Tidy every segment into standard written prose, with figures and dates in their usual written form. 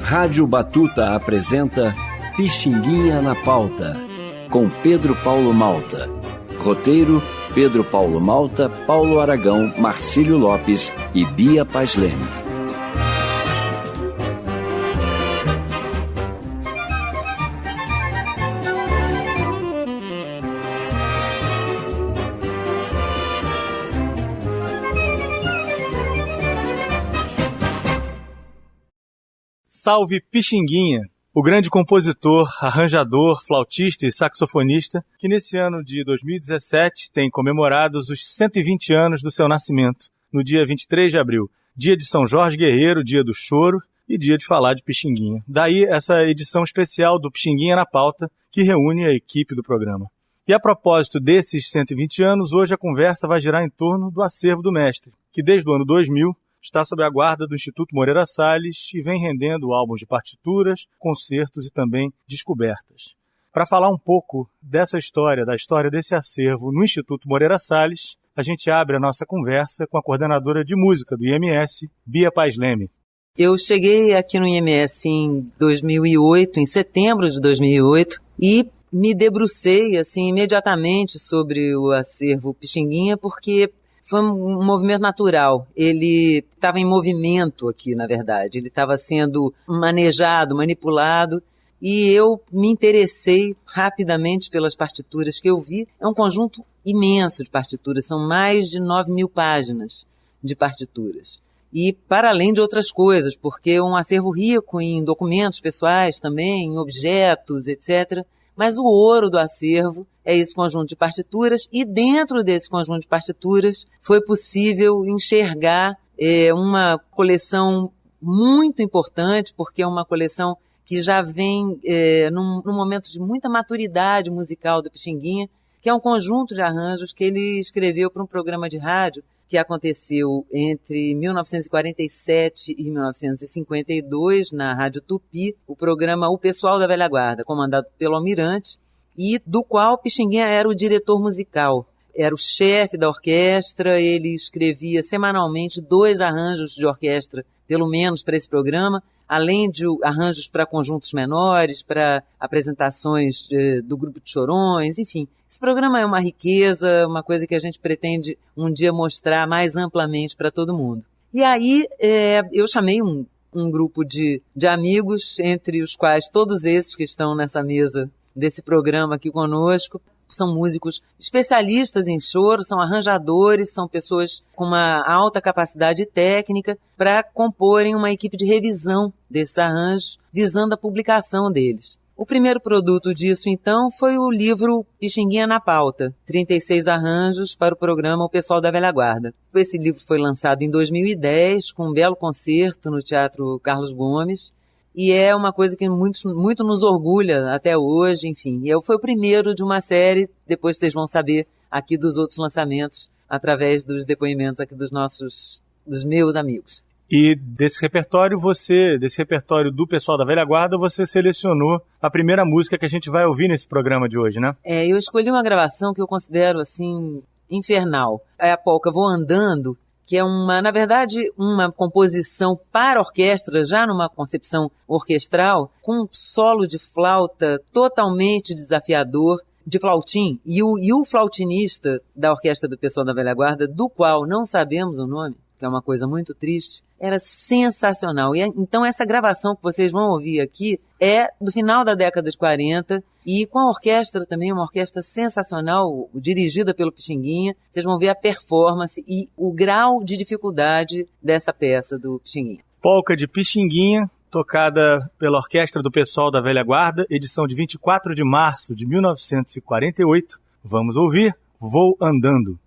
Rádio Batuta apresenta Pixinguinha na Pauta, com Pedro Paulo Malta. Roteiro: Pedro Paulo Malta, Paulo Aragão, Marcílio Lopes e Bia Paz Leme. Salve Pixinguinha, o grande compositor, arranjador, flautista e saxofonista, que nesse ano de 2017 tem comemorados os 120 anos do seu nascimento, no dia 23 de abril, dia de São Jorge Guerreiro, dia do choro e dia de falar de Pixinguinha. Daí essa edição especial do Pixinguinha na Pauta, que reúne a equipe do programa. E a propósito desses 120 anos, hoje a conversa vai girar em torno do acervo do mestre, que desde o ano 2000 está sob a guarda do Instituto Moreira Salles e vem rendendo álbuns de partituras, concertos e também descobertas. Para falar um pouco dessa história, da história desse acervo no Instituto Moreira Salles, a gente abre a nossa conversa com a coordenadora de música do IMS, Bia Paz Leme. Eu cheguei aqui no IMS em 2008, em setembro de 2008, e me debrucei assim, imediatamente sobre o acervo Pixinguinha, porque foi um movimento natural. Ele estava em movimento aqui, na verdade. Ele estava sendo manejado, manipulado, e eu me interessei rapidamente pelas partituras que eu vi. É um conjunto imenso de partituras, são mais de 9.000 páginas de partituras. E para além de outras coisas, porque é um acervo rico em documentos pessoais também, em objetos, etc., mas o ouro do acervo é esse conjunto de partituras, e dentro desse conjunto de partituras foi possível enxergar uma coleção muito importante, porque é uma coleção que já vem num momento de muita maturidade musical do Pixinguinha, que é um conjunto de arranjos que ele escreveu para um programa de rádio que aconteceu entre 1947 e 1952 na Rádio Tupi, o programa O Pessoal da Velha Guarda, comandado pelo Almirante, e do qual Pixinguinha era o diretor musical. Era o chefe da orquestra, ele escrevia semanalmente 2 arranjos de orquestra, pelo menos para esse programa, além de arranjos para conjuntos menores, para apresentações do grupo de chorões, enfim. Esse programa é uma riqueza, uma coisa que a gente pretende um dia mostrar mais amplamente para todo mundo. E aí eu chamei um grupo de amigos, entre os quais todos esses que estão nessa mesa desse programa aqui conosco, são músicos especialistas em choro, são arranjadores, são pessoas com uma alta capacidade técnica para comporem uma equipe de revisão desses arranjos, visando a publicação deles. O primeiro produto disso, então, foi o livro Pixinguinha na Pauta, 36 arranjos para o programa O Pessoal da Velha Guarda. Esse livro foi lançado em 2010, com um belo concerto no Teatro Carlos Gomes, e é uma coisa que muito nos orgulha até hoje, enfim. E foi o primeiro de uma série, depois vocês vão saber aqui dos outros lançamentos, através dos depoimentos aqui dos meus amigos. E desse repertório do Pessoal da Velha Guarda, você selecionou a primeira música que a gente vai ouvir nesse programa de hoje, né? Eu escolhi uma gravação que eu considero, assim, infernal. É a polca Vou Andando, que é na verdade, uma composição para orquestra, já numa concepção orquestral, com um solo de flauta totalmente desafiador, de flautim, e o flautinista da Orquestra do Pessoal da Velha Guarda, do qual não sabemos o nome, que é uma coisa muito triste, era sensacional. E então essa gravação que vocês vão ouvir aqui é do final da década de 40, e com a orquestra também, uma orquestra sensacional, dirigida pelo Pixinguinha. Vocês vão ver a performance e o grau de dificuldade dessa peça do Pixinguinha. Polca de Pixinguinha, tocada pela Orquestra do Pessoal da Velha Guarda, edição de 24 de março de 1948. Vamos ouvir Vou Andando.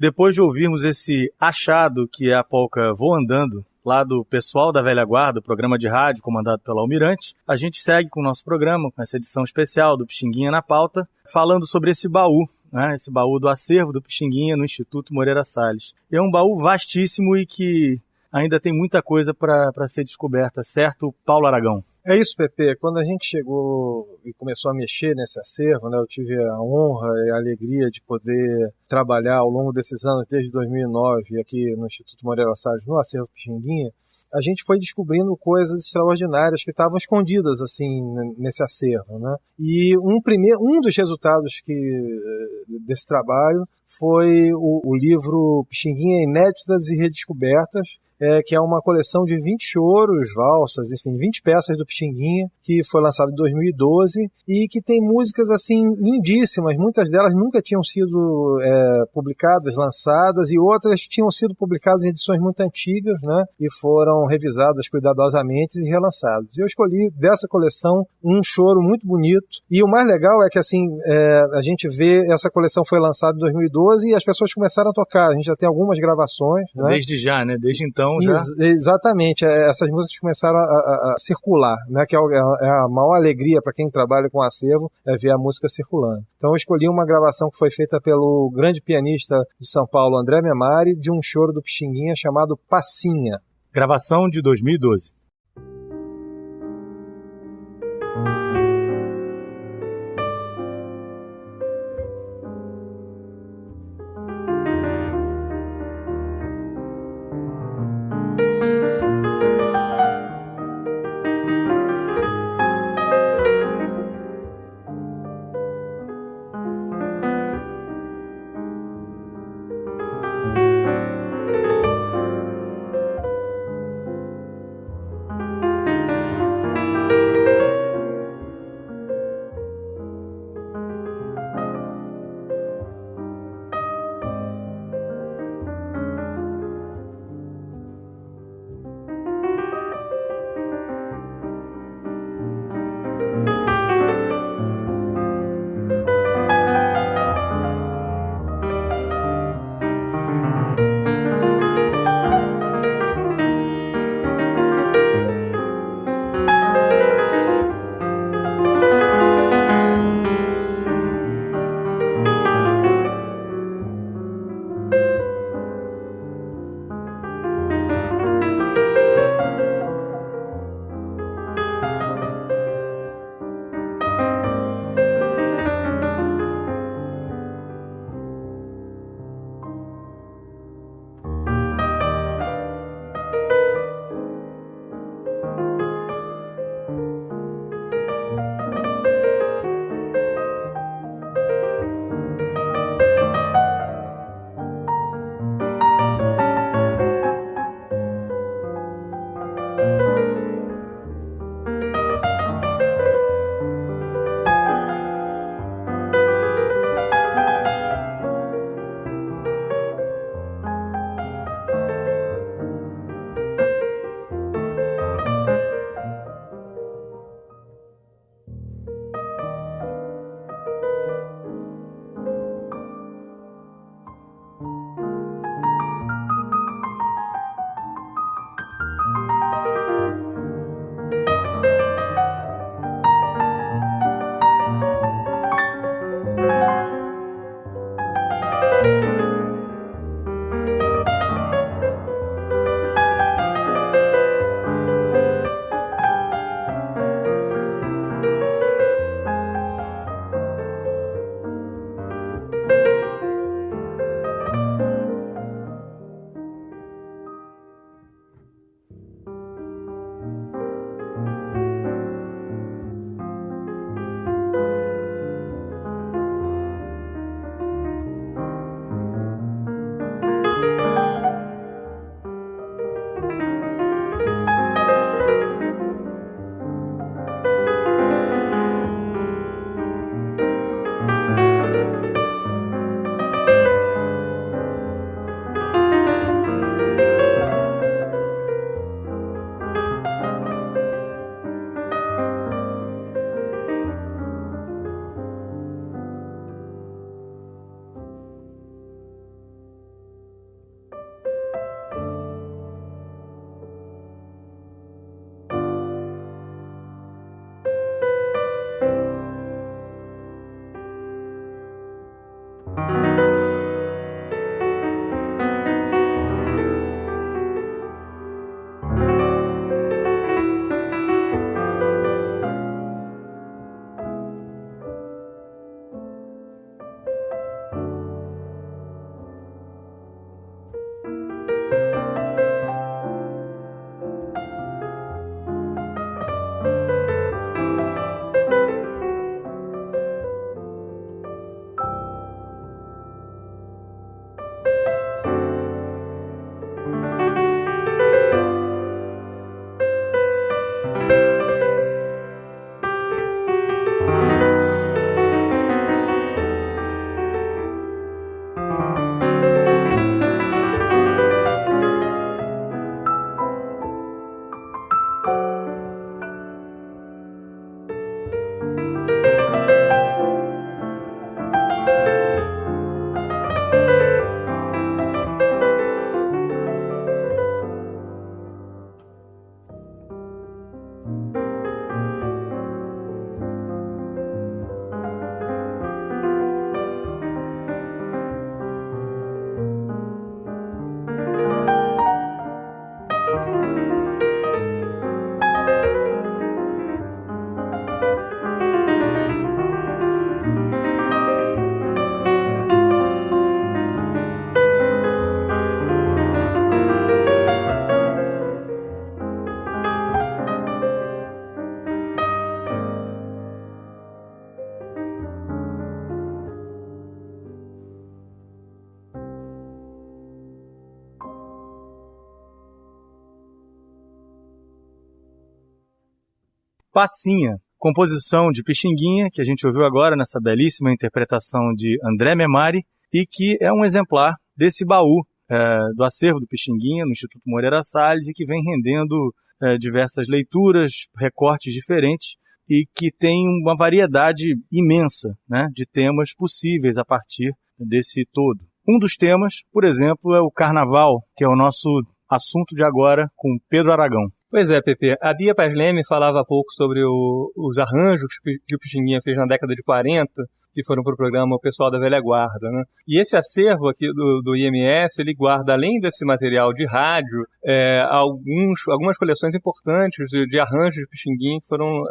depois de ouvirmos esse achado que é a polca Vou Andando, lá do pessoal da Velha Guarda, programa de rádio comandado pelo Almirante, a gente segue com o nosso programa, com essa edição especial do Pixinguinha na Pauta, falando sobre esse baú, né, esse baú do acervo do Pixinguinha no Instituto Moreira Salles. É um baú vastíssimo e que ainda tem muita coisa para ser descoberta, certo, Paulo Aragão? É isso, Pepe. Quando a gente chegou e começou a mexer nesse acervo, né, eu tive a honra e a alegria de poder trabalhar ao longo desses anos, desde 2009, aqui no Instituto Moreira Salles, no acervo Pixinguinha. A gente foi descobrindo coisas extraordinárias que estavam escondidas assim nesse acervo, né? E um dos resultados desse trabalho foi o livro Pixinguinha Inéditas e Redescobertas, que é uma coleção de 20 choros, valsas, enfim, 20 peças do Pixinguinha, que foi lançado em 2012 e que tem músicas assim lindíssimas. Muitas delas nunca tinham sido publicadas, lançadas, e outras tinham sido publicadas em edições muito antigas, né? E foram revisadas cuidadosamente e relançadas. Eu escolhi dessa coleção um choro muito bonito, e o mais legal é que assim, a gente vê, essa coleção foi lançada em 2012 e as pessoas começaram a tocar. A gente já tem algumas gravações, né? Desde já, né? Desde então. Exatamente, essas músicas começaram a circular, né, que é a maior alegria para quem trabalha com acervo, é ver a música circulando. Então eu escolhi uma gravação que foi feita pelo grande pianista de São Paulo, André Memari, de um choro do Pixinguinha chamado Passinha. Gravação de 2012. Passinha, composição de Pixinguinha, que a gente ouviu agora nessa belíssima interpretação de André Memari, e que é um exemplar desse baú do acervo do Pixinguinha no Instituto Moreira Salles, e que vem rendendo diversas leituras, recortes diferentes, e que tem uma variedade imensa, né, de temas possíveis a partir desse todo. Um dos temas, por exemplo, é o Carnaval, que é o nosso assunto de agora com Pedro Aragão. Pois é, Pepe. A Bia Paz Leme falava há pouco sobre os arranjos que o Pixinguinha fez na década de 40, que foram para o programa O Pessoal da Velha Guarda, né? E esse acervo aqui do IMS, ele guarda, além desse material de rádio, algumas coleções importantes de arranjos de Pixinguinha que foram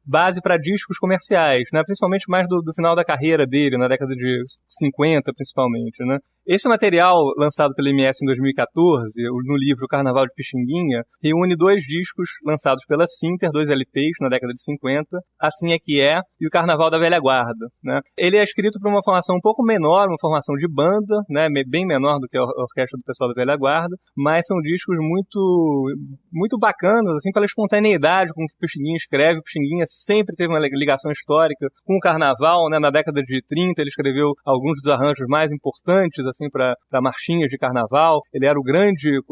base para discos comerciais, né? Principalmente mais do final da carreira dele, na década de 50 principalmente, né? Esse material, lançado pela IMS em 2014, no livro Carnaval de Pixinguinha, reúne 2 discos lançados pela Sinter, 2 LPs na década de 50, Assim É Que É e o Carnaval da Velha Guarda, né? Ele é escrito para uma formação um pouco menor, uma formação de banda, né? Bem menor do que a orquestra do Pessoal da Velha Guarda, mas são discos muito, muito bacanas, assim, pela espontaneidade com que o Pixinguinha escreve. O Pixinguinha sempre teve uma ligação histórica com o Carnaval, né? Na década de 30 ele escreveu alguns dos arranjos mais importantes, assim, para marchinhas de Carnaval. Ele era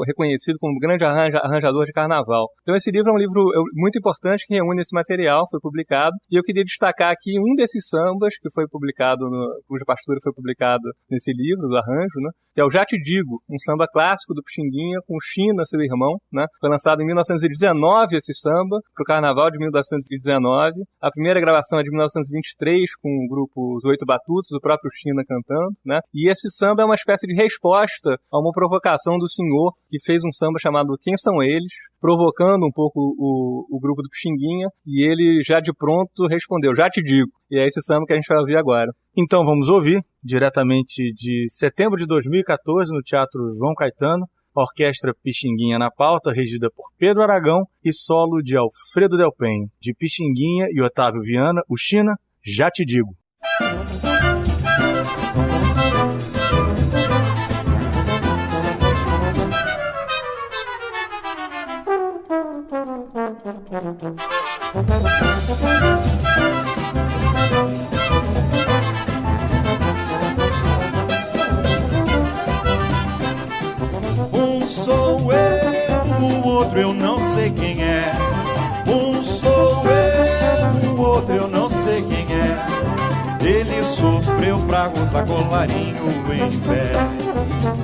reconhecido como grande arranjador de Carnaval. Então esse livro é um livro muito importante que reúne esse material, foi publicado, e eu queria destacar aqui um desses sambas que foi publicado, cuja partitura foi publicada nesse livro do arranjo, né? Que é o Já Te Digo, um samba clássico do Pixinguinha com China, seu irmão, né? Foi lançado em 1919 esse samba, para o Carnaval de 1919. A primeira gravação é de 1923, com o grupo Os Oito Batutos, o próprio China cantando, né? E esse samba é uma espécie de resposta a uma provocação do senhor, que fez um samba chamado Quem São Eles?, provocando um pouco o grupo do Pixinguinha, e ele já de pronto respondeu, já te digo. E é esse samba que a gente vai ouvir agora. Então vamos ouvir, diretamente de setembro de 2014, no Teatro João Caetano, a Orquestra Pixinguinha na Pauta, regida por Pedro Aragão, e solo de Alfredo Del Penho, de Pixinguinha e Otávio Viana, o China, Já Te Digo. Um sou eu, o outro eu não sei quem é. Um sou eu, o outro eu não sei quem é. Ele sofreu pra gozar colarinho em pé.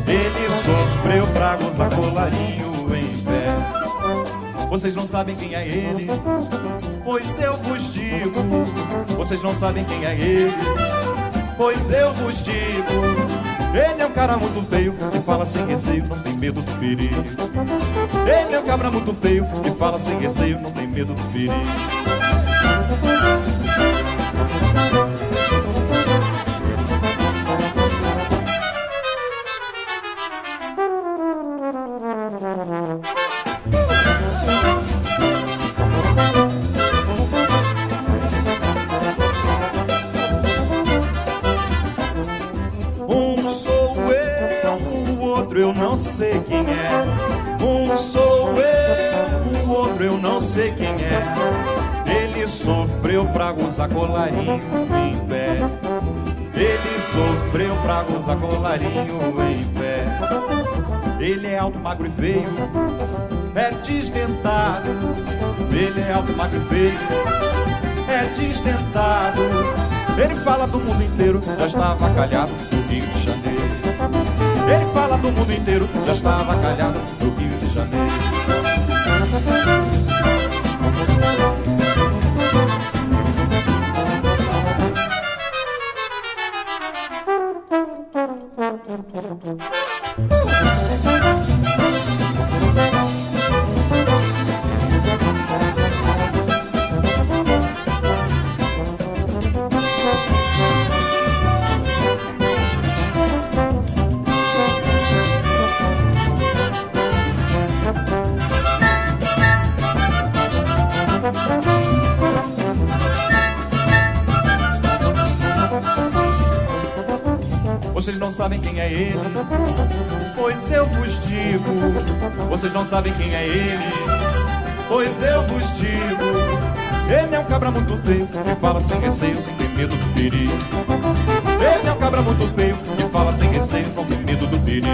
Ele sofreu pra gozar colarinho em pé. Vocês não sabem quem é ele, pois eu vos digo. Vocês não sabem quem é ele, pois eu vos digo. Ele é um cara muito feio, que fala sem receio, não tem medo do perigo. Ele é um cabra muito feio, que fala sem receio, não tem medo do perigo. Eu não sei quem é. Um sou eu, o outro eu não sei quem é. Ele sofreu pra gozar colarinho em pé. Ele sofreu pra gozar colarinho em pé. Ele é alto, magro e feio, é desdentado. Ele é alto, magro e feio, é desdentado. Ele fala do mundo inteiro, já está avacalhado no Rio de Janeiro. Ele fala do mundo inteiro, já está avacalhado no Rio de Janeiro. Vocês não sabem quem é ele, pois eu vos digo. Vocês não sabem quem é ele, pois eu vos digo. Ele é um cabra muito feio, que fala sem receio, sem ter medo do perigo. Ele é um cabra muito feio, que fala sem receio, não tem medo do perigo.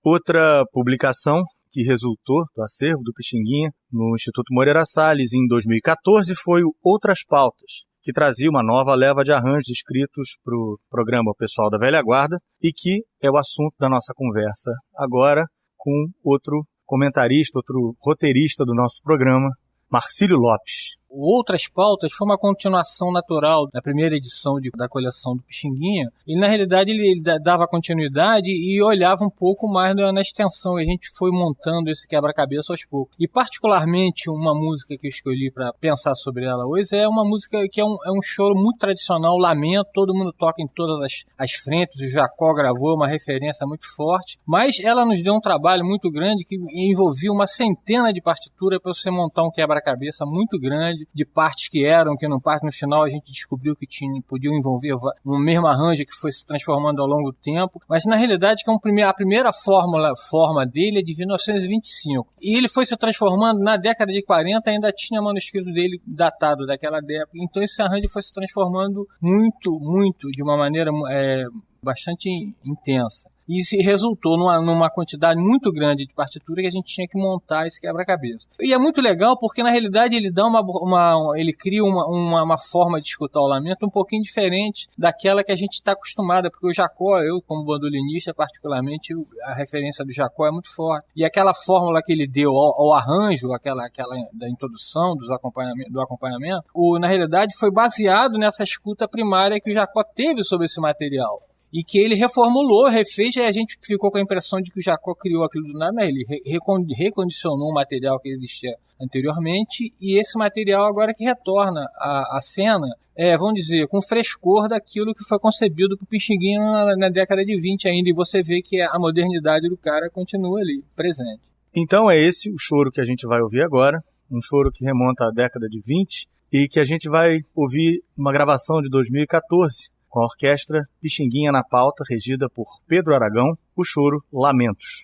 Outra publicação que resultou do acervo do Pixinguinha no Instituto Moreira Salles em 2014 foi o Outras Pautas, que trazia uma nova leva de arranjos escritos para o programa O Pessoal da Velha Guarda e que é o assunto da nossa conversa agora com outro comentarista, outro roteirista do nosso programa, Marcílio Lopes. Outras Pautas foi uma continuação natural da primeira edição da coleção do Pixinguinha. E na realidade ele dava continuidade e olhava um pouco mais na extensão. E a gente foi montando esse quebra-cabeça aos poucos. E particularmente uma música que eu escolhi para pensar sobre ela hoje é uma música que é um choro muito tradicional, lamento. Todo mundo toca em todas as frentes. O Jacó gravou, uma referência muito forte. Mas ela nos deu um trabalho muito grande que envolvia uma centena de partituras para você montar um quebra-cabeça muito grande, de partes que eram, que não partem. No final a gente descobriu que podiam envolver um mesmo arranjo que foi se transformando ao longo do tempo, mas na realidade que a primeira forma dele é de 1925, e ele foi se transformando na década de 40, ainda tinha manuscrito dele datado daquela época, então esse arranjo foi se transformando muito, muito, de uma maneira bastante intensa. E isso resultou numa quantidade muito grande de partitura que a gente tinha que montar esse quebra-cabeça. E é muito legal porque, na realidade, ele dá ele cria uma forma de escutar o lamento um pouquinho diferente daquela que a gente está acostumada, porque o Jacó, eu como bandolinista particularmente, a referência do Jacó é muito forte. E aquela fórmula que ele deu ao arranjo, aquela da introdução, do acompanhamento, na realidade foi baseado nessa escuta primária que o Jacó teve sobre esse material. E que ele reformulou, refez, e a gente ficou com a impressão de que o Jacó criou aquilo do nada. Ele recondicionou um material que existia anteriormente, e esse material agora que retorna à cena, vamos dizer, com frescor daquilo que foi concebido para o Pixinguinha na década de 20 ainda, e você vê que a modernidade do cara continua ali, presente. Então é esse o choro que a gente vai ouvir agora, um choro que remonta à década de 20, e que a gente vai ouvir uma gravação de 2014, com a orquestra Pixinguinha na Pauta, regida por Pedro Aragão, o choro Lamentos.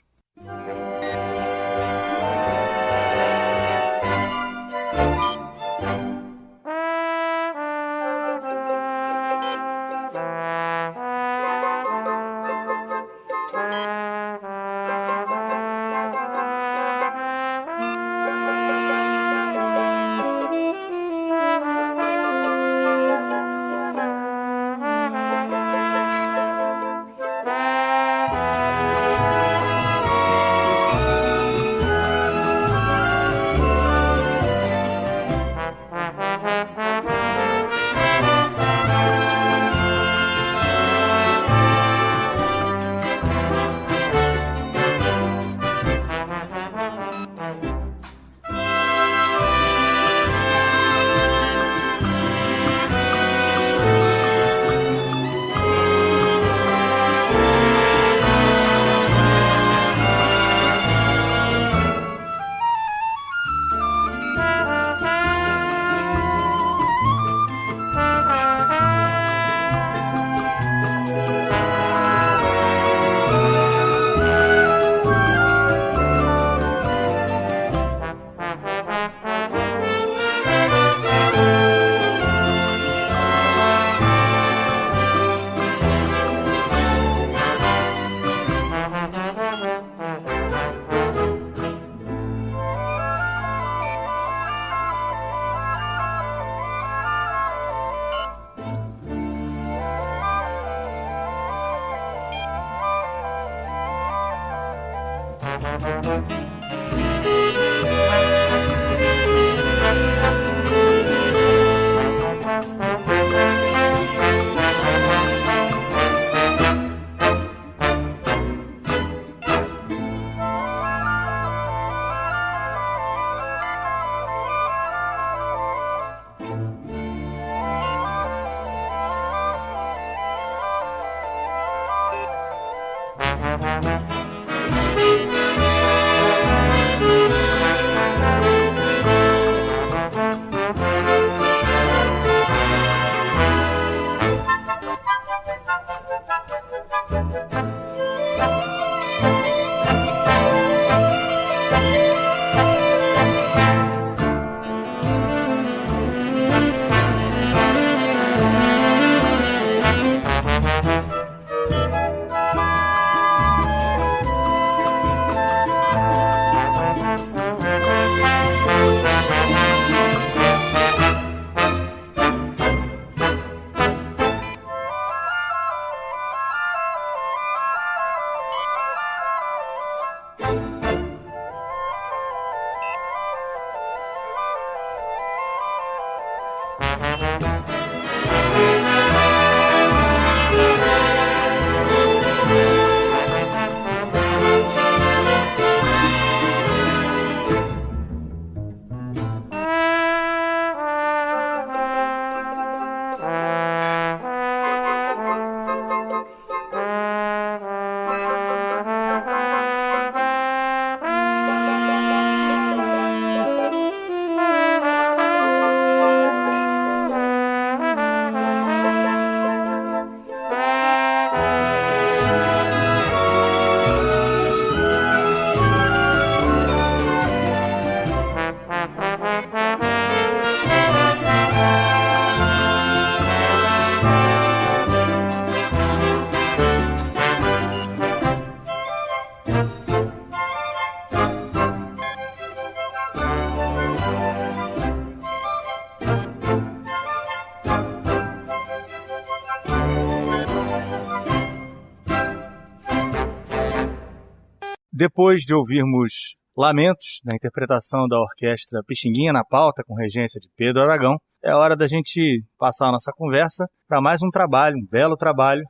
Depois de ouvirmos Lamentos, na interpretação da orquestra Pixinguinha na Pauta, com regência de Pedro Aragão, é hora da gente passar a nossa conversa para mais um trabalho, um belo trabalho,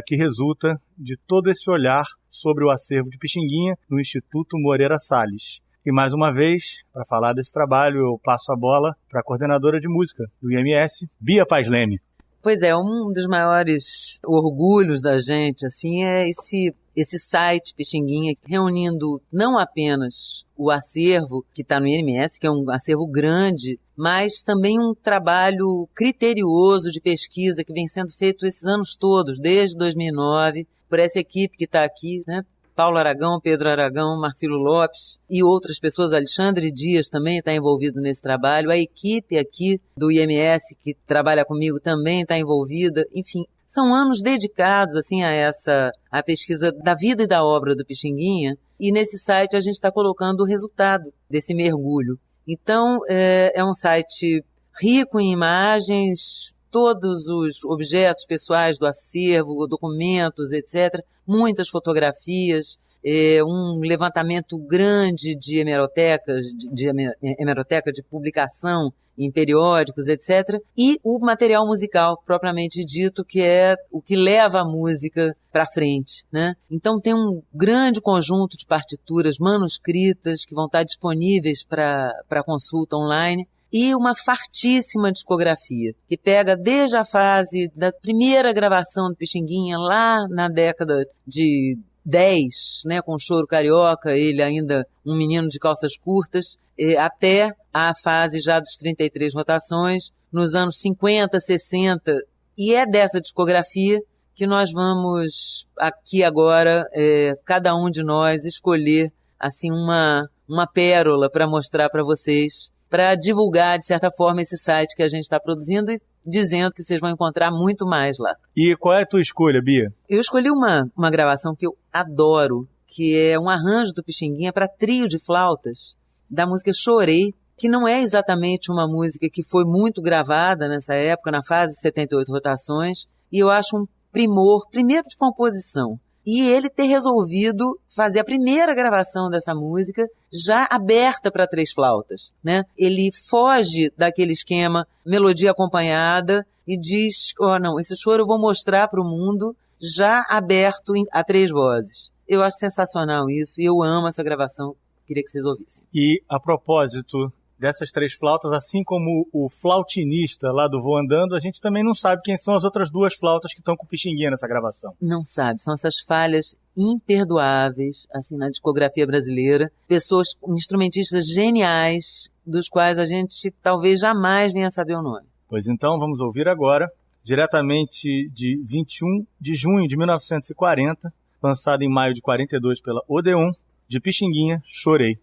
que resulta de todo esse olhar sobre o acervo de Pixinguinha no Instituto Moreira Salles. E mais uma vez, para falar desse trabalho, eu passo a bola para a coordenadora de música do IMS, Bia Paz Leme. Pois é, um dos maiores orgulhos da gente, assim, é esse site Pixinguinha, reunindo não apenas o acervo que está no IMS, que é um acervo grande, mas também um trabalho criterioso de pesquisa que vem sendo feito esses anos todos, desde 2009, por essa equipe que está aqui, né? Paulo Aragão, Pedro Aragão, Marcílio Lopes e outras pessoas, Alexandre Dias também está envolvido nesse trabalho, a equipe aqui do IMS que trabalha comigo também está envolvida, enfim, são anos dedicados assim a pesquisa da vida e da obra do Pixinguinha, e nesse site a gente está colocando o resultado desse mergulho. Então é um site rico em imagens, todos os objetos pessoais do acervo, documentos, etc., muitas fotografias, um levantamento grande de hemeroteca de publicação em periódicos, etc., e o material musical propriamente dito, que é o que leva a música para frente, né? Então tem um grande conjunto de partituras manuscritas que vão estar disponíveis para consulta online, e uma fartíssima discografia, que pega desde a fase da primeira gravação do Pixinguinha, lá na década de 10, né, com o Choro Carioca, ele ainda um menino de calças curtas, até a fase já dos 33 rotações, nos anos 50, 60, e é dessa discografia que nós vamos aqui agora, cada um de nós, escolher assim uma pérola para mostrar para vocês, para divulgar, de certa forma, esse site que a gente está produzindo e dizendo que vocês vão encontrar muito mais lá. E qual é a tua escolha, Bia? Eu escolhi uma gravação que eu adoro, que é um arranjo do Pixinguinha para trio de flautas, da música Chorei, que não é exatamente uma música que foi muito gravada nessa época, na fase de 78 rotações, e eu acho um primor, primeiro de composição, e ele ter resolvido fazer a primeira gravação dessa música já aberta para 3 flautas, né? Ele foge daquele esquema melodia acompanhada e diz, não, esse choro eu vou mostrar para o mundo já aberto a 3 vozes. Eu acho sensacional isso e eu amo essa gravação, queria que vocês ouvissem. E a propósito dessas 3 flautas, assim como o flautinista lá do Voo Andando, a gente também não sabe quem são as outras 2 flautas que estão com o Pixinguinha nessa gravação. Não sabe, são essas falhas imperdoáveis, assim, na discografia brasileira, pessoas, instrumentistas geniais, dos quais a gente talvez jamais venha saber o nome. Pois então, vamos ouvir agora, diretamente de 21 de junho de 1940, lançado em maio de 42 pela Odeon, de Pixinguinha, Chorei.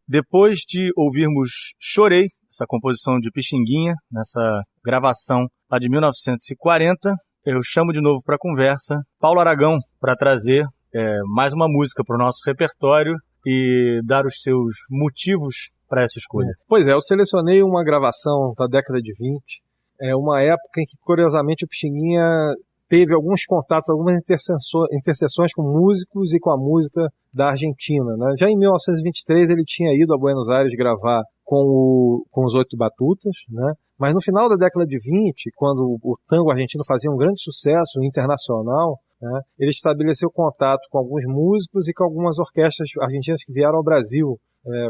Depois de ouvirmos Chorei, essa composição de Pixinguinha, nessa gravação lá de 1940, eu chamo de novo para a conversa Paulo Aragão para trazer mais uma música para o nosso repertório e dar os seus motivos para essa escolha. Pois é, eu selecionei uma gravação da década de 20, uma época em que, curiosamente, o Pixinguinha teve alguns contatos, algumas interseções com músicos e com a música da Argentina, né? Já em 1923 ele tinha ido a Buenos Aires gravar com os Oito Batutas, né? Mas no final da década de 20, quando o tango argentino fazia um grande sucesso internacional, né, ele estabeleceu contato com alguns músicos e com algumas orquestras argentinas que vieram ao Brasil,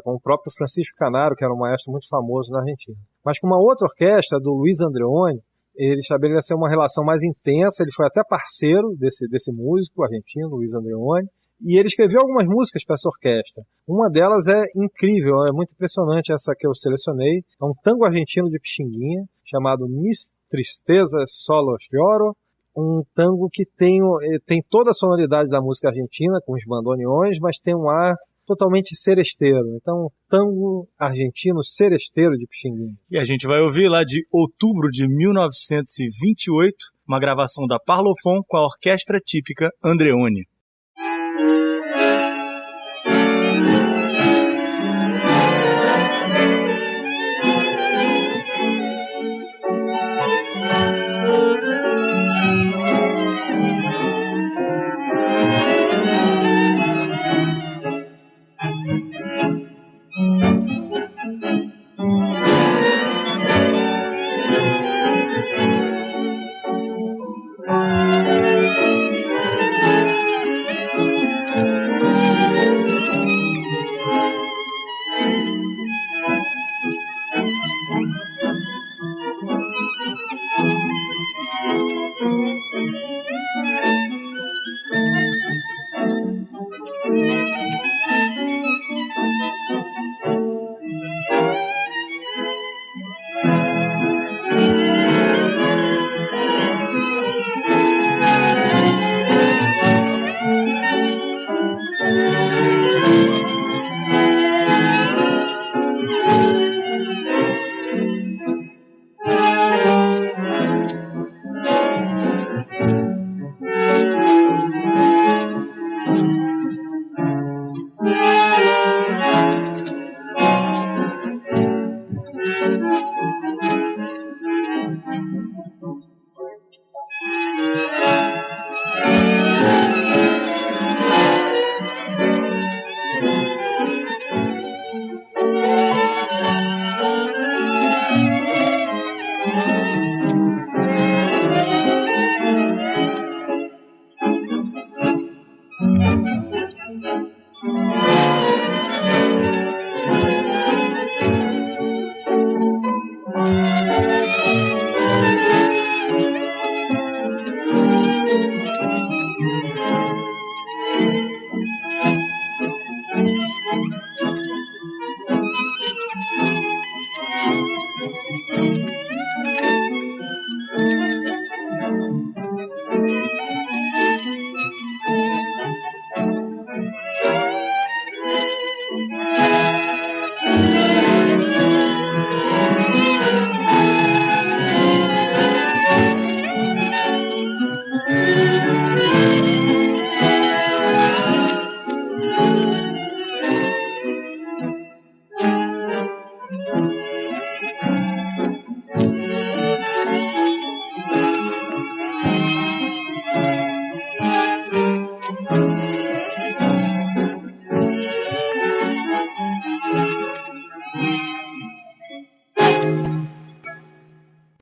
com o próprio Francisco Canaro, que era um maestro muito famoso na Argentina. Mas com uma outra orquestra, do Luiz Andreoni, ele estabeleceu uma relação mais intensa, ele foi até parceiro desse músico argentino, Luiz Andreoni, e ele escreveu algumas músicas para essa orquestra. Uma delas é incrível, é muito impressionante, essa que eu selecionei. É um tango argentino de Pixinguinha, chamado Mis Tristezas Solo Lloro, um tango que tem toda a sonoridade da música argentina, com os bandoneões, mas tem um ar totalmente seresteiro. Então, tango argentino seresteiro de Pixinguinha. E a gente vai ouvir lá de outubro de 1928, uma gravação da Parlophone com a orquestra típica Andreoni.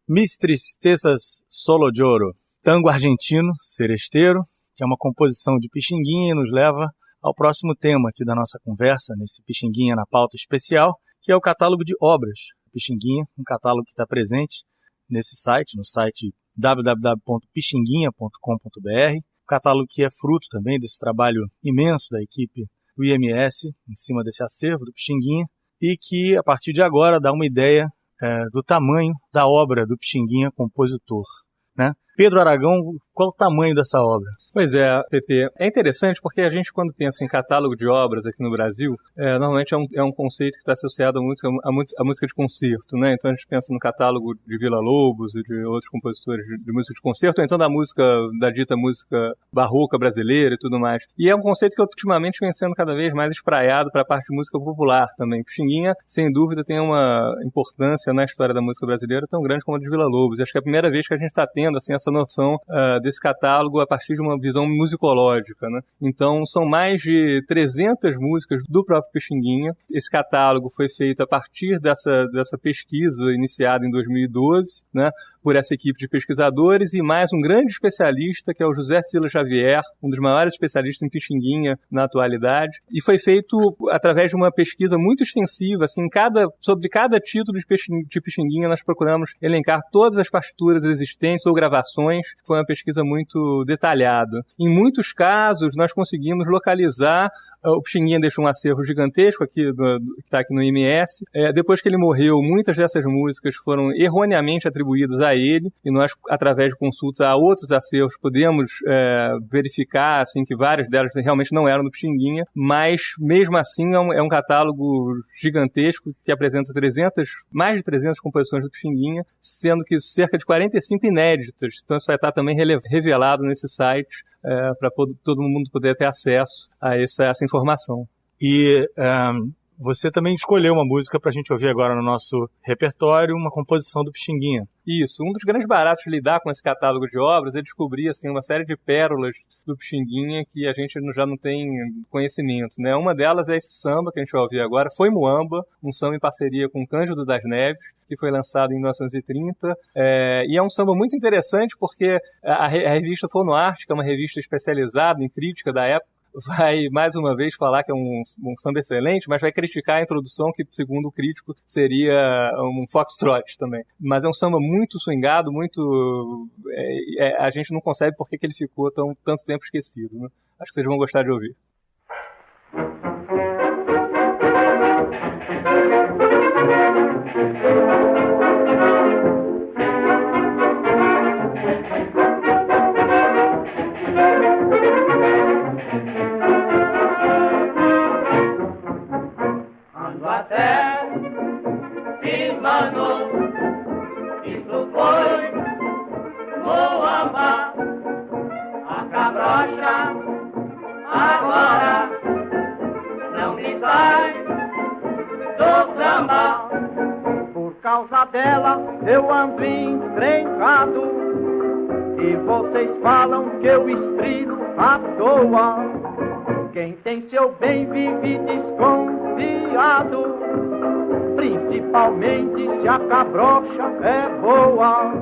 Mis Tristezas Solo Lloro, tango argentino, seresteiro, que é uma composição de Pixinguinha e nos leva ao próximo tema aqui da nossa conversa, nesse Pixinguinha na pauta especial, que é o catálogo de obras Pixinguinha, um catálogo que está presente nesse site, no site www.pixinguinha.com.br, um catálogo que é fruto também desse trabalho imenso da equipe do IMS, em cima desse acervo do Pixinguinha, e que, a partir de agora, dá uma ideia do tamanho da obra do Pixinguinha compositor, né? Pedro Aragão, qual o tamanho dessa obra? Pois é, Pepe, é interessante porque a gente, quando pensa em catálogo de obras aqui no Brasil, normalmente é um conceito que está associado à música de concerto, né? Então a gente pensa no catálogo de Villa-Lobos e de outros compositores de música de concerto, ou então da dita música barroca brasileira e tudo mais. E é um conceito que ultimamente vem sendo cada vez mais espraiado para a parte de música popular também. Pixinguinha, sem dúvida, tem uma importância na história da música brasileira tão grande como a de Villa-Lobos. Acho que é a primeira vez que a gente está tendo assim, essa noção desse catálogo a partir de uma visão musicológica, né? Então, são mais de 300 músicas do próprio Pixinguinha. Esse catálogo foi feito a partir dessa pesquisa iniciada em 2012, né, por essa equipe de pesquisadores e mais um grande especialista, que é o José Silas Xavier, um dos maiores especialistas em Pixinguinha na atualidade. E foi feito através de uma pesquisa muito extensiva, assim, sobre cada título de Pixinguinha nós procuramos elencar todas as partituras existentes ou gravações. Foi uma pesquisa muito detalhada. Em muitos casos, nós conseguimos localizar. O Pixinguinha deixou um acervo gigantesco que está aqui no IMS. Depois que ele morreu, muitas dessas músicas foram erroneamente atribuídas a ele, e nós, através de consulta a outros acervos, podemos verificar assim, que várias delas realmente não eram do Pixinguinha, mas mesmo assim é um catálogo gigantesco que apresenta mais de 300 composições do Pixinguinha, sendo que cerca de 45 inéditas. Então isso vai estar também revelado nesse site, para todo mundo poder ter acesso a essa informação. E você também escolheu uma música para a gente ouvir agora no nosso repertório, uma composição do Pixinguinha. Isso, um dos grandes baratos de lidar com esse catálogo de obras é descobrir assim, uma série de pérolas do Pixinguinha que a gente já não tem conhecimento, né? Uma delas é esse samba que a gente vai ouvir agora, Foi Muamba, um samba em parceria com Cândido das Neves, que foi lançado em 1930, e é um samba muito interessante porque a revista Fonoarte, que é uma revista especializada em crítica da época, vai, mais uma vez, falar que é um samba excelente, mas vai criticar a introdução que, segundo o crítico, seria um foxtrot também. Mas é um samba muito swingado, muito... a gente não concebe por que ele ficou tanto tempo esquecido, né? Acho que vocês vão gostar de ouvir. Eu ando encrencado e vocês falam que eu estrido à toa. Quem tem seu bem vive desconfiado, principalmente se a cabrocha é boa.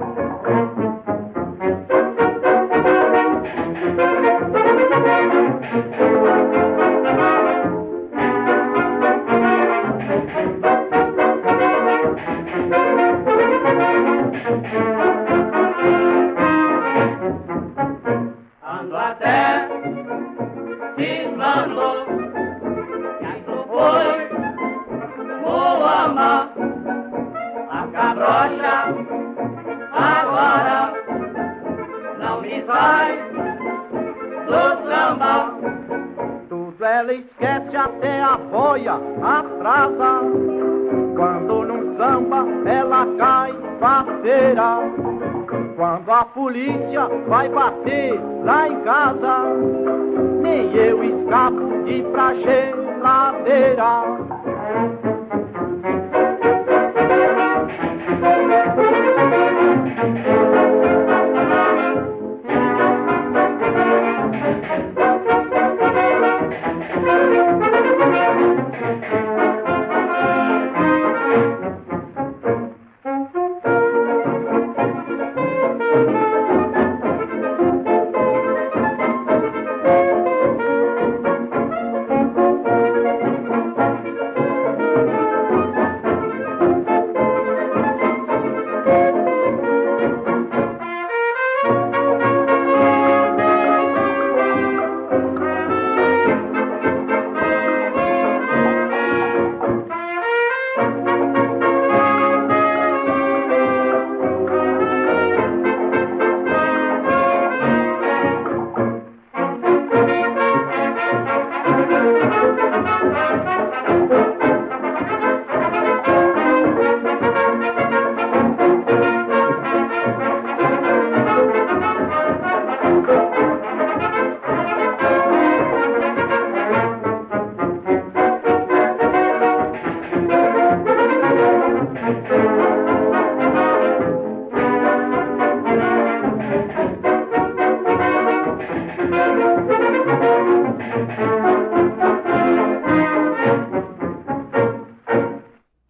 Ela esquece até a boia atrasa. Quando num samba ela cai parceira. Quando a polícia vai bater lá em casa, nem eu escapo de ir pra geladeira.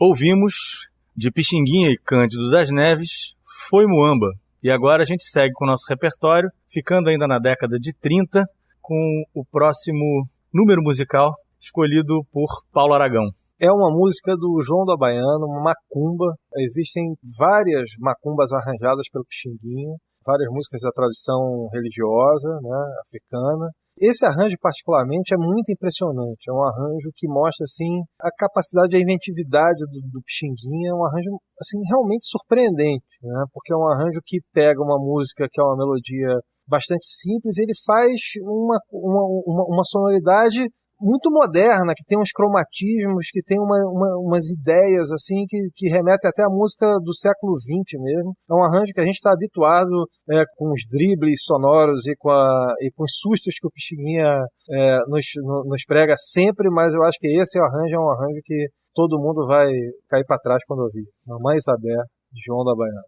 Ouvimos de Pixinguinha e Cândido das Neves, Foi Muamba. E agora a gente segue com o nosso repertório, ficando ainda na década de 30, com o próximo número musical escolhido por Paulo Aragão. É uma música do João da Baiana, uma macumba. Existem várias macumbas arranjadas pelo Pixinguinha, várias músicas da tradição religiosa, né, africana. Esse arranjo particularmente é muito impressionante, é um arranjo que mostra assim, a capacidade e a inventividade do Pixinguinha, é um arranjo assim, realmente surpreendente, né, porque é um arranjo que pega uma música que é uma melodia bastante simples, ele faz uma sonoridade muito moderna, que tem uns cromatismos, que tem umas ideias assim que remetem até à música do século XX mesmo. É um arranjo que a gente está habituado com os dribles sonoros e com os sustos que o Pixinguinha nos prega sempre, mas eu acho que esse arranjo é um arranjo que todo mundo vai cair para trás quando ouvir. Mamãe Isabel, de João da Baiana.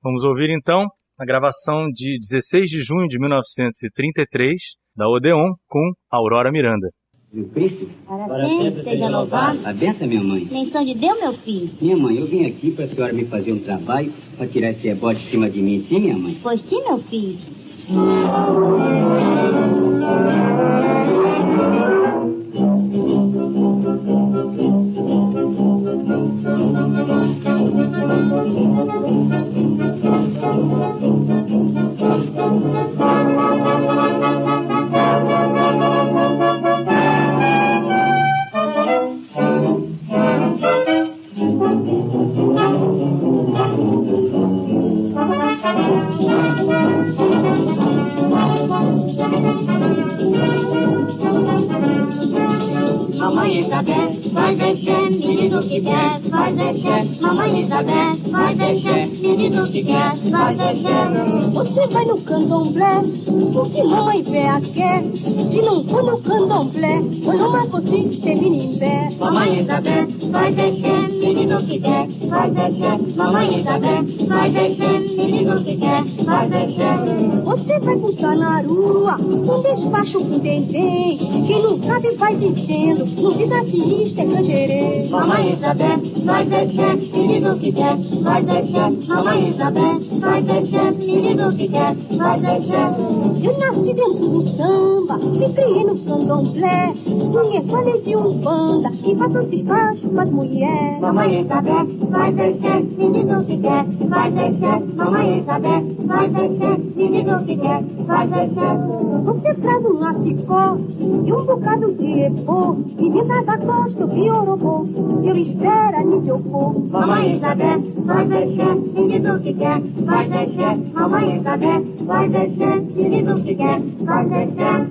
Vamos ouvir então a gravação de 16 de junho de 1933 da Odeon com Aurora Miranda. O Cristo? Para sempre seja louvado. A benção, minha mãe. Menção de Deus, meu filho. Minha mãe, eu vim aqui para a senhora me fazer um trabalho para tirar esse rebote de cima de mim, sim, minha mãe? Pois sim, meu filho. Mamãe Isabel, vai deixar, menino que der, vai deixar. Mamãe Isabel, vai deixar, menino que der, vai deixar. Você vai no candomblé, o que mamãe véia quer. Se não for no candomblé, ou no macoti, tem menimbé. Mamãe Isabel, vai deixar, menino que der, vai deixar. Mamãe Isabel, vai deixar, menino que der, vai deixar. Você vai puxar na rua, um despacho com dendém. Quem não sabe vai dizendo, não diz assim, isto é canjerê. Mamãe Isabel, vai deixar, menino que der, vai deixar. Mamãe Isabel, vai deixar, menino que der, vai deixar. Eu nasci dentro do samba, me criei no candomblé. Minha falei de Umbanda, e faço se faço com as mulheres. Mamãe Isabel, vai deixar, menino que der, vai deixar. Mamãe Isabel, vai deixar, menino que der, vai deixar. Você traz um acicó e um bocado de epô, e dentro da costa o biorobô, eu espero a Nidiopô. Mamãe Isabel, vai deixar, menino que quer, vai deixar. Mamãe Isabel, vai deixar, menino que quer, vai deixar.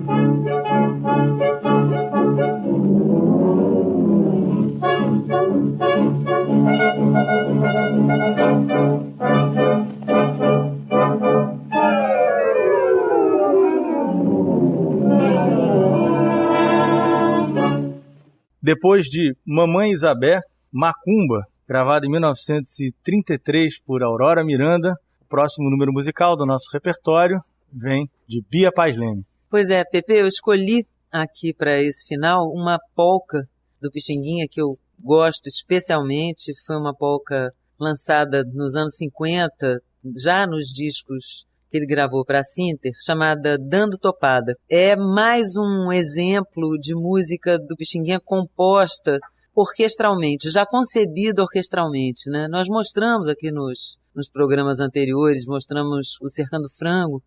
Depois de Mamãe Isabel, Macumba, gravada em 1933 por Aurora Miranda, o próximo número musical do nosso repertório vem de Bia Paz Leme. Pois é, Pepe, eu escolhi aqui para esse final uma polca do Pixinguinha que eu gosto especialmente. Foi uma polca lançada nos anos 50, já nos discos que ele gravou para a Sinter, chamada Dando Topada. É mais um exemplo de música do Pixinguinha composta orquestralmente, já concebida orquestralmente, né? Nós mostramos aqui nos programas anteriores, mostramos o Cercando Frango.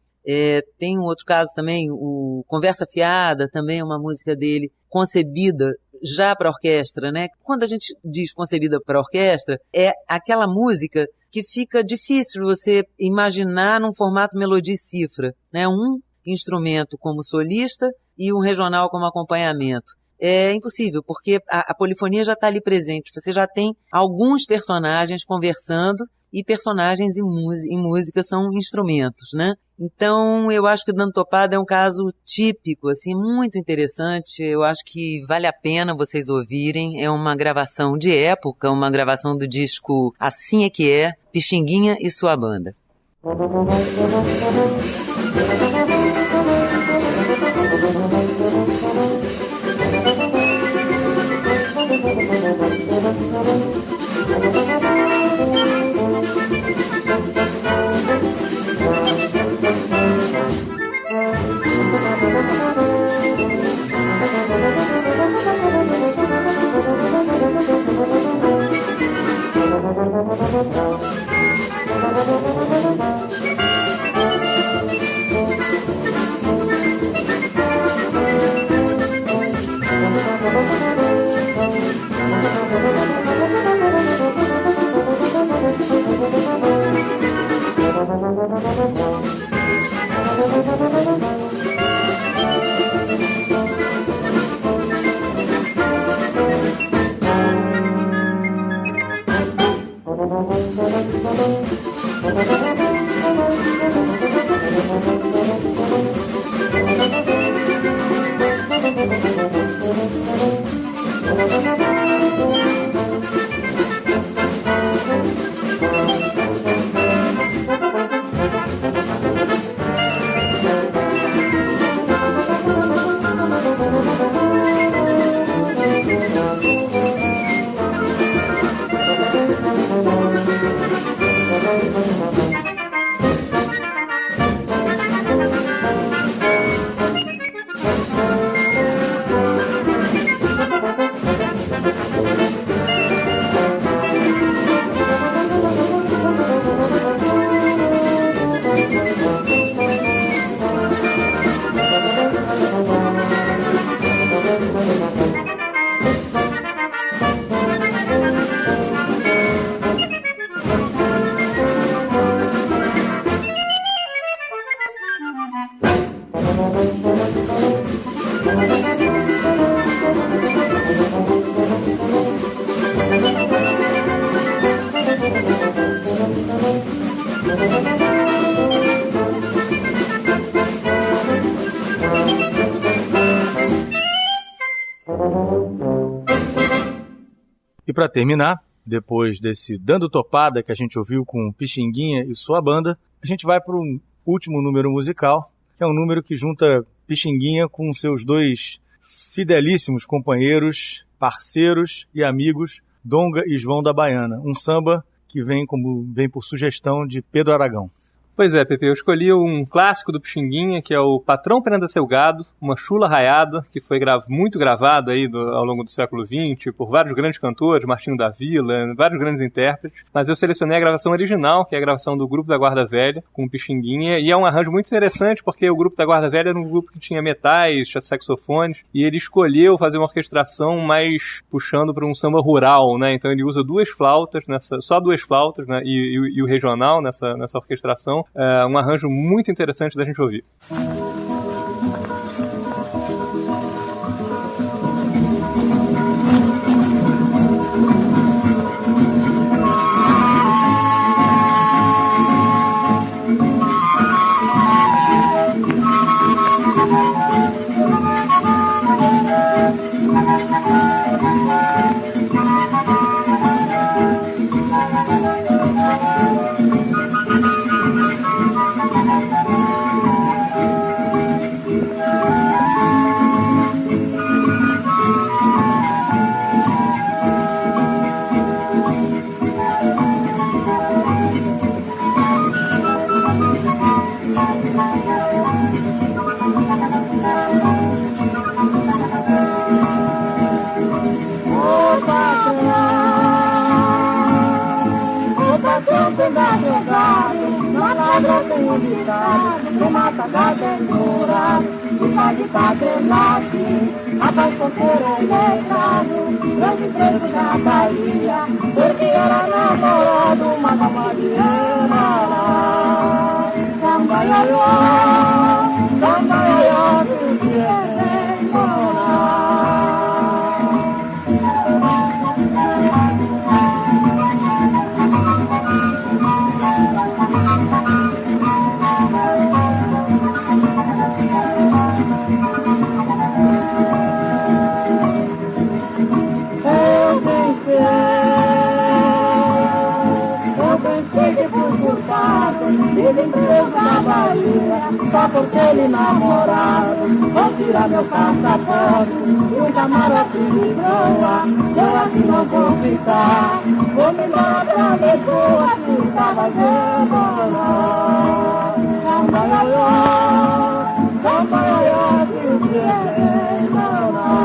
Tem um outro caso também, o Conversa Fiada, também é uma música dele concebida já para orquestra, né? Quando a gente diz concebida para orquestra, é aquela música que fica difícil você imaginar num formato melodia e cifra, né? Um instrumento como solista e um regional como acompanhamento. É impossível, porque a polifonia já está ali presente. Você já tem alguns personagens conversando e personagens em música são instrumentos, né? Então, eu acho que o Dando Topada é um caso típico, assim, muito interessante. Eu acho que vale a pena vocês ouvirem. É uma gravação de época, uma gravação do disco Assim É Que É, Pixinguinha e Sua Banda. E para terminar, depois desse Dando Topada que a gente ouviu com Pixinguinha e sua banda, a gente vai para um último número musical, que é um número que junta Pixinguinha com seus dois fidelíssimos companheiros, parceiros e amigos, Donga e João da Baiana, um samba que vem por sugestão de Pedro Aragão. Pois é, Pepe, eu escolhi um clássico do Pixinguinha, que é o Patrão Prenda Seu Gado, uma chula raiada, que foi muito gravada aí ao longo do século XX por vários grandes cantores, Martinho da Vila, vários grandes intérpretes, mas eu selecionei a gravação original, que é a gravação do Grupo da Guarda Velha, com o Pixinguinha, e é um arranjo muito interessante, porque o Grupo da Guarda Velha era um grupo que tinha metais, saxofones, e ele escolheu fazer uma orquestração mais puxando para um samba rural, né? Então ele usa duas flautas, só duas flautas, né? e o regional nessa orquestração. Um arranjo muito interessante da gente ouvir. No mata da ternura, e faz de padrenagem, rapaz porteiro letrado, grande preto da Bahia, porque era namorado, uma Mariana. Samba iaió, do que é morar. Ele preso na Bahia, só porque ele namorado. Vou tirar meu passaporte e um camarote de broa. Eu aqui não vou ficar, vou me embora pra Lisboa, que estava demorando. Samba iaió, que o que é morar.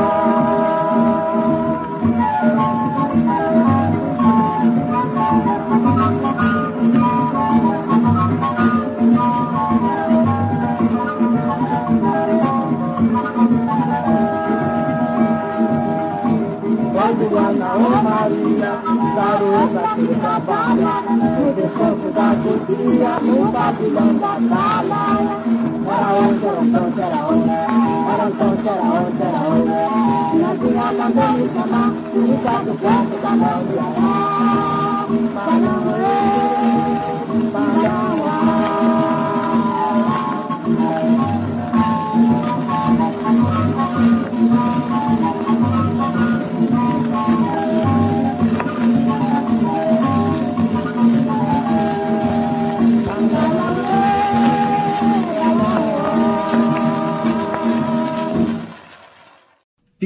Ana Maria, garota que trabalha no descanso da cozinha, no pavilhão da sala. Era onde, era onde, era onde, era onde, era onde. Minha filha mandou me chamar, e caso perto da mão de Ará. Para não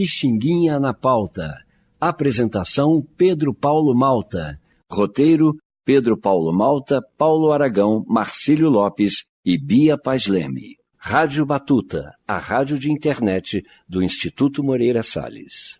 Pixinguinha na Pauta. Apresentação Pedro Paulo Malta. Roteiro Pedro Paulo Malta, Paulo Aragão, Marcílio Lopes e Bia Paz Leme. Rádio Batuta, a rádio de internet do Instituto Moreira Salles.